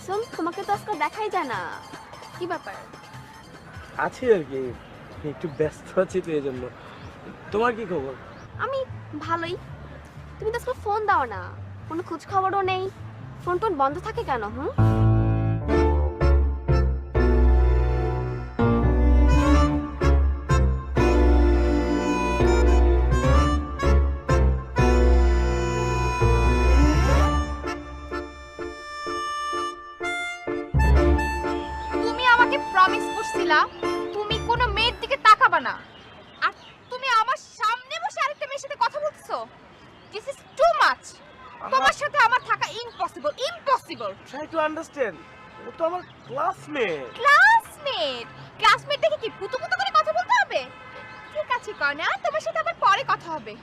আসল তোমাকে তো আজকে দেখাই যায় না, কি ব্যাপার? আছি আর কি, একটু ব্যস্ত আছি তো এই জন্য। তোমার কি খবর? আমি ভালোই। তুমি তো আজকে ফোন দাও না, কোনো খোঁজ খবরও নেই। ফোন টোন বন্ধ থাকে কেন? হুম, তুমি আমাকে প্রমিস করছিলা তুমি কোনো মেয়ের দিকে তাকাবা না, আর তুমি আমার সামনে বসে আরেকটা মেয়ের সাথে কথা বলছো। This is too much. তোমার সাথে আমার থাকা impossible, impossible. Try to understand, ও তো আমার ক্লাসমেট। ক্লাসমেট, ক্লাসমেট দেখে কি পুতু পুতু করে কথা বলতে হবে? ঠিক আছে কনা, তোমার সাথে আবার পরে কথা হবে।